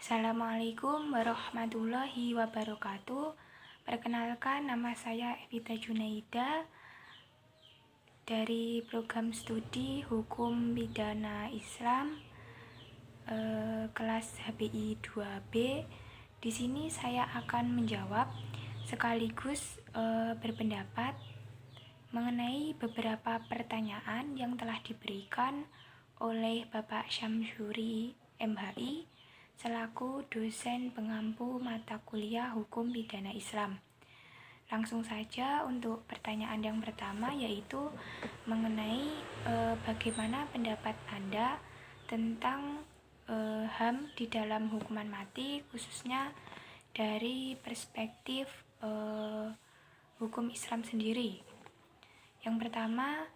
Assalamualaikum warahmatullahi wabarakatuh. Perkenalkan, nama saya Evita Junaida dari program studi Hukum Pidana Islam kelas HPI 2B. Di sini saya akan menjawab sekaligus berpendapat mengenai beberapa pertanyaan yang telah diberikan oleh Bapak Syamsuri MHI selaku dosen pengampu mata kuliah Hukum Pidana Islam. Langsung saja untuk pertanyaan yang pertama, yaitu mengenai bagaimana pendapat Anda tentang HAM di dalam hukuman mati, khususnya dari perspektif hukum Islam sendiri. Yang pertama,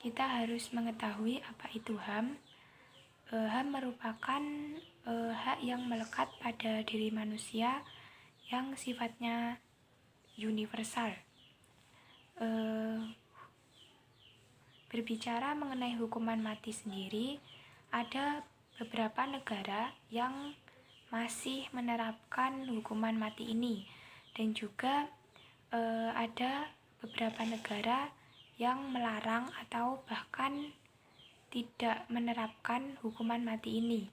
kita harus mengetahui apa itu HAM. HAM merupakan hak yang melekat pada diri manusia yang sifatnya universal. Berbicara mengenai hukuman mati sendiri, ada beberapa negara yang masih menerapkan hukuman mati ini, dan juga ada beberapa negara yang melarang atau bahkan tidak menerapkan hukuman mati ini.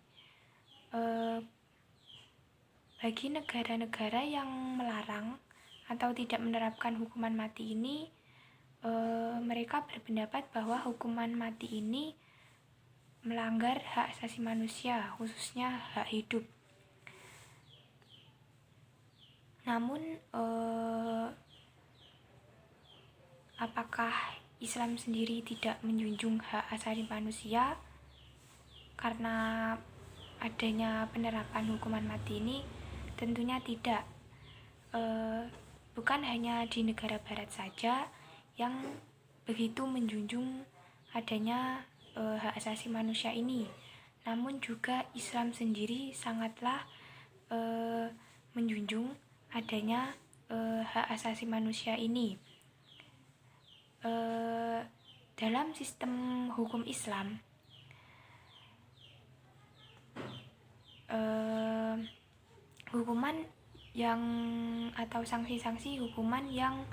Bagi negara-negara yang melarang atau tidak menerapkan hukuman mati ini, mereka berpendapat bahwa hukuman mati ini melanggar hak asasi manusia, khususnya hak hidup. Namun, apakah Islam sendiri tidak menjunjung hak asasi manusia karena adanya penerapan hukuman mati ini? Tentunya tidak. Bukan hanya di negara barat saja yang begitu menjunjung adanya hak asasi manusia ini, namun juga Islam sendiri sangatlah menjunjung adanya hak asasi manusia ini. Dalam sistem hukum Islam, hukuman yang atau sanksi-sanksi hukuman yang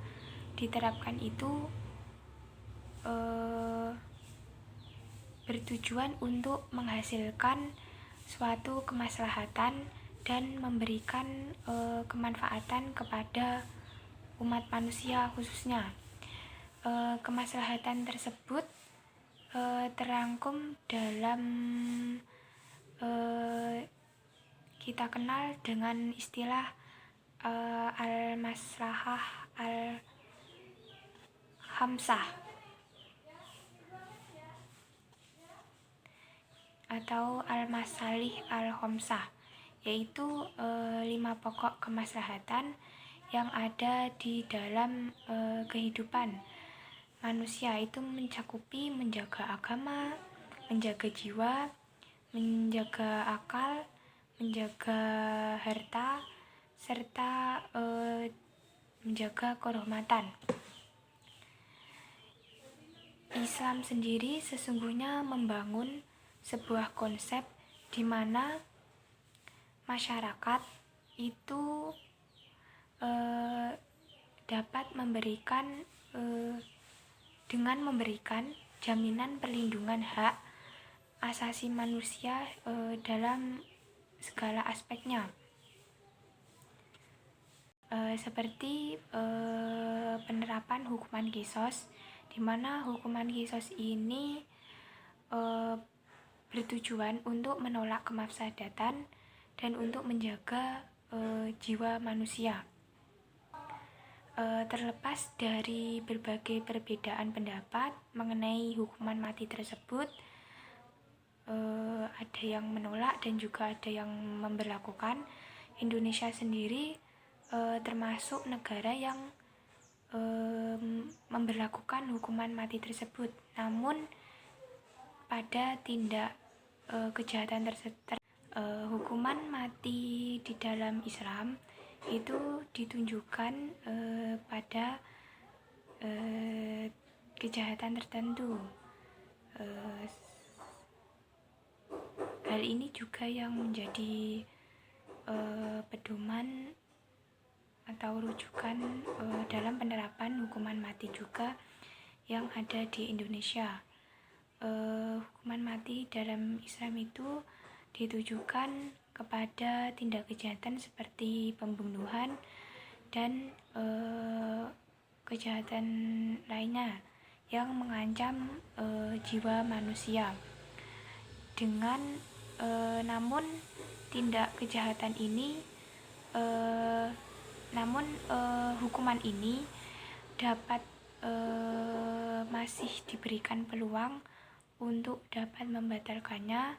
diterapkan itu bertujuan untuk menghasilkan suatu kemaslahatan dan memberikan kemanfaatan kepada umat manusia khususnya. Kemaslahatan tersebut terangkum dalam kita kenal dengan istilah al-maslahah al-khamsah atau al-masalih al-khamsah, yaitu 5 pokok kemaslahatan yang ada di dalam kehidupan manusia. Itu mencakupi menjaga agama, menjaga jiwa, menjaga akal, menjaga harta, serta menjaga kehormatan. Islam sendiri sesungguhnya membangun sebuah konsep di mana masyarakat itu dapat memberikan dengan memberikan jaminan perlindungan hak asasi manusia dalam segala aspeknya, seperti penerapan hukuman qisas, di mana hukuman qisas ini bertujuan untuk menolak kemafsadatan dan untuk menjaga jiwa manusia. Terlepas dari berbagai perbedaan pendapat mengenai hukuman mati tersebut, ada yang menolak dan juga ada yang memberlakukan. Indonesia sendiri termasuk negara yang memberlakukan hukuman mati tersebut. Namun pada tindak kejahatan tersebut, hukuman mati di dalam Islam itu ditunjukkan pada kejahatan tertentu. Hal ini juga yang menjadi pedoman atau rujukan dalam penerapan hukuman mati juga yang ada di Indonesia. Hukuman mati dalam Islam itu ditujukan kepada tindak kejahatan seperti pembunuhan dan kejahatan lainnya yang mengancam jiwa manusia. Namun tindak kejahatan ini hukuman ini dapat masih diberikan peluang untuk dapat membatalkannya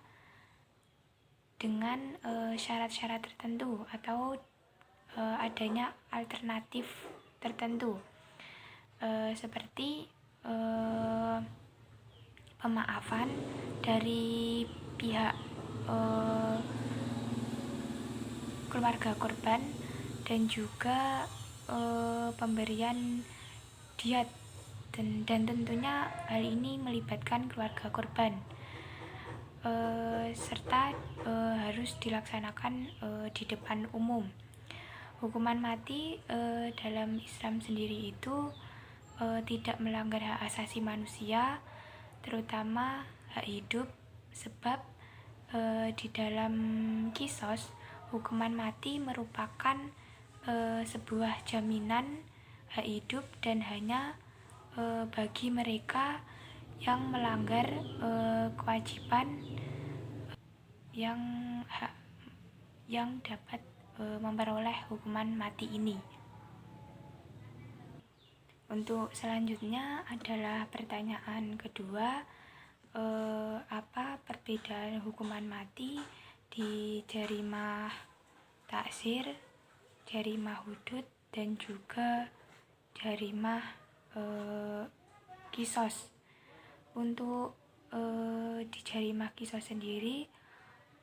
dengan syarat-syarat tertentu atau adanya alternatif tertentu, seperti pemaafan dari pihak keluarga korban dan juga pemberian diat, dan tentunya hal ini melibatkan keluarga korban, serta harus dilaksanakan di depan umum. Hukuman mati dalam Islam sendiri itu tidak melanggar hak asasi manusia, terutama hak hidup, sebab di dalam Qisas hukuman mati merupakan sebuah jaminan hak hidup dan hanya bagi mereka yang melanggar kewajiban yang dapat memperoleh hukuman mati ini. Untuk selanjutnya adalah pertanyaan kedua, apa perbedaan hukuman mati di jarimah taksir, jarimah hudud, dan juga jarimah Qisas. Untuk di jarimah Qisas sendiri,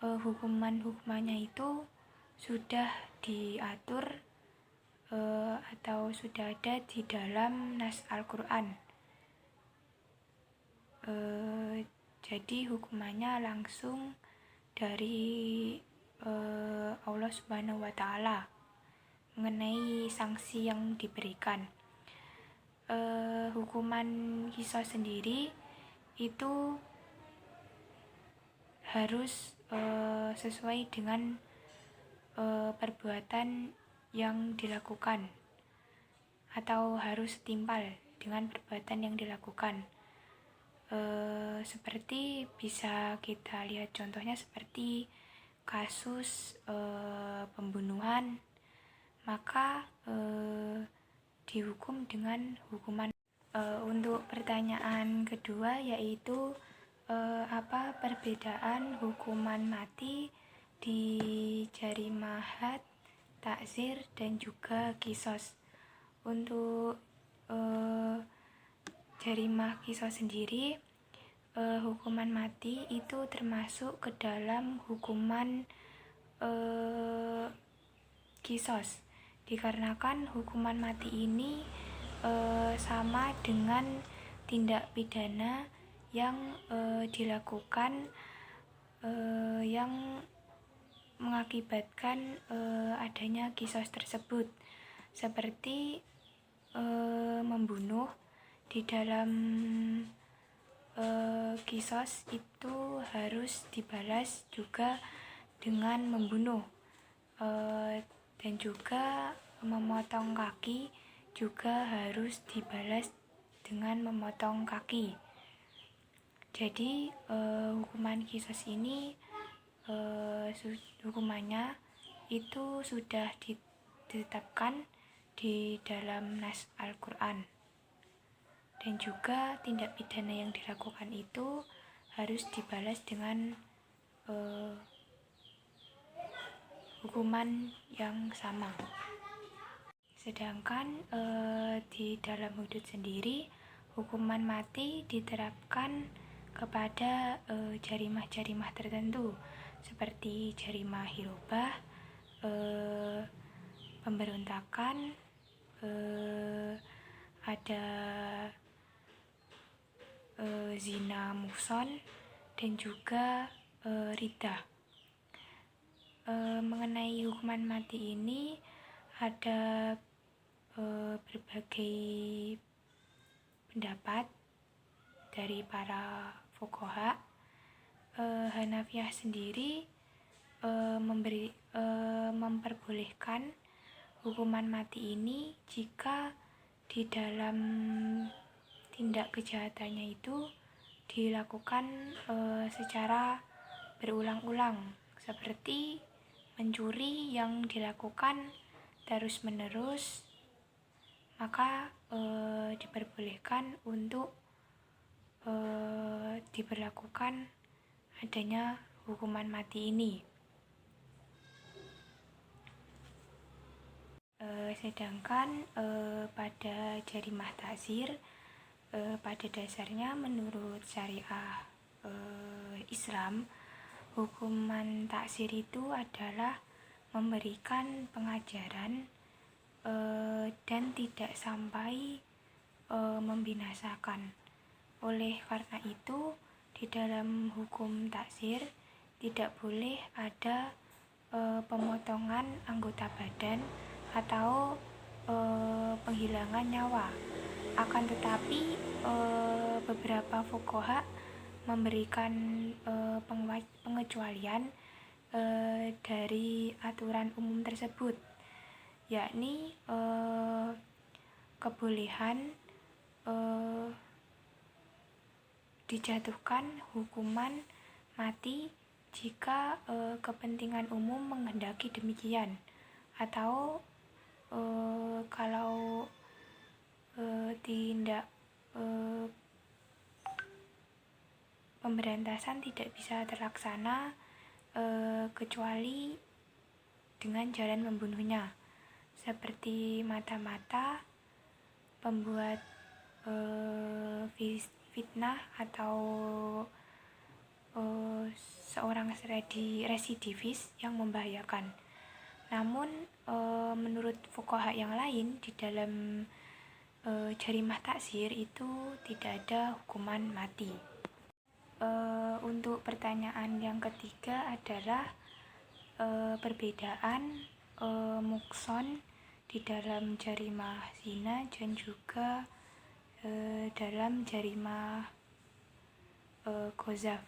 hukumannya itu sudah diatur atau sudah ada di dalam nas Al-Quran. Jadi hukumannya langsung dari Allah Subhanahu wa Ta'ala mengenai sanksi yang diberikan. Hukuman Qisas sendiri itu harus sesuai dengan perbuatan yang dilakukan atau harus setimpal dengan perbuatan yang dilakukan. Seperti bisa kita lihat contohnya seperti kasus pembunuhan, maka dihukum dengan hukuman. Untuk pertanyaan kedua yaitu apa perbedaan hukuman mati di jarimah taksir dan juga Qisas. Untuk jarimah Qisas sendiri, hukuman mati itu termasuk ke dalam hukuman Qisas, dikarenakan hukuman mati ini sama dengan tindak pidana yang dilakukan yang mengakibatkan adanya Qisas tersebut, seperti membunuh. Di dalam Qisas itu harus dibalas juga dengan membunuh, dan juga memotong kaki juga harus dibalas dengan memotong kaki. Jadi hukuman Qisas ini hukumannya itu sudah ditetapkan di dalam nas Al-Quran, dan juga tindak pidana yang dilakukan itu harus dibalas dengan hukuman yang sama. Sedangkan di dalam hudud sendiri, hukuman mati diterapkan kepada jarimah-jarimah tertentu seperti jarimah hirobah, pemberontakan, ada zina muhson, dan juga Ridha. Mengenai hukuman mati ini ada berbagai pendapat dari para fuqaha. Hanafiyah sendiri memperbolehkan hukuman mati ini jika di dalam tindak kejahatannya itu dilakukan secara berulang-ulang, seperti mencuri yang dilakukan terus-menerus, maka diperbolehkan untuk diberlakukan adanya hukuman mati ini. Sedangkan pada jarimah ta'zir, pada dasarnya menurut syariah Islam, hukuman ta'zir itu adalah memberikan pengajaran dan tidak sampai membinasakan. Oleh karena itu, di dalam hukum ta'zir tidak boleh ada pemotongan anggota badan atau penghilangan nyawa. Akan tetapi beberapa fuqaha memberikan pengecualian dari aturan umum tersebut, yakni kebolehan dijatuhkan hukuman mati jika kepentingan umum menghendaki demikian, atau kalau tindak pemberantasan tidak bisa terlaksana kecuali dengan jalan membunuhnya, seperti mata-mata, pembuat fitnah, atau seorang residivis yang membahayakan. Namun menurut fuqaha yang lain, di dalam jarimah ta'zir itu tidak ada hukuman mati. Untuk pertanyaan yang ketiga adalah perbedaan mukson di dalam jarimah zina dan juga dalam jarimah qazaf.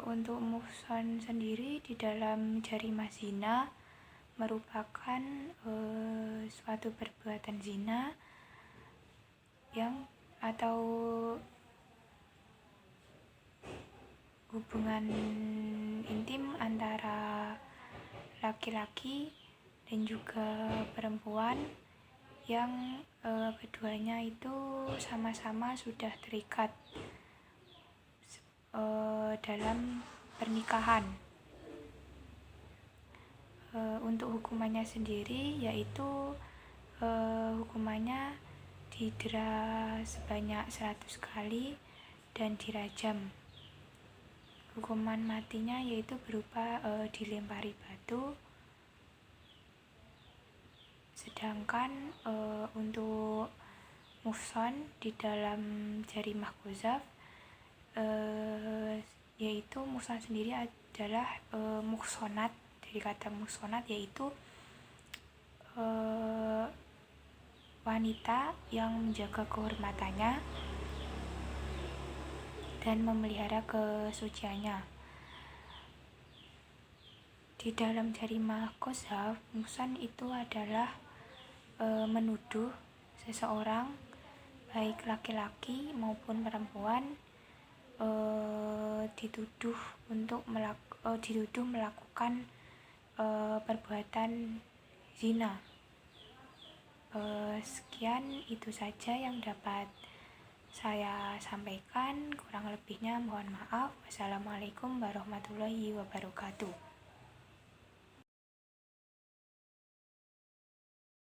Untuk mukson sendiri di dalam jarimah zina merupakan suatu perbuatan zina yang atau hubungan intim antara laki-laki dan juga perempuan yang keduanya itu sama-sama sudah terikat dalam pernikahan. Untuk hukumannya sendiri yaitu hukumannya didera sebanyak 100 kali dan dirajam. Hukuman matinya yaitu berupa dilempari batu. Sedangkan untuk muhsan di dalam jarimah qazaf, yaitu muhsan sendiri adalah muhsonat, dari kata muhsonat yaitu wanita yang menjaga kehormatannya dan memelihara kesuciannya. Di dalam jarimah qazaf, muhsan itu adalah menuduh seseorang, baik laki-laki maupun perempuan, dituduh melakukan perbuatan zina. Sekian, itu saja yang dapat saya sampaikan. Kurang lebihnya mohon maaf. Wassalamualaikum warahmatullahi wabarakatuh.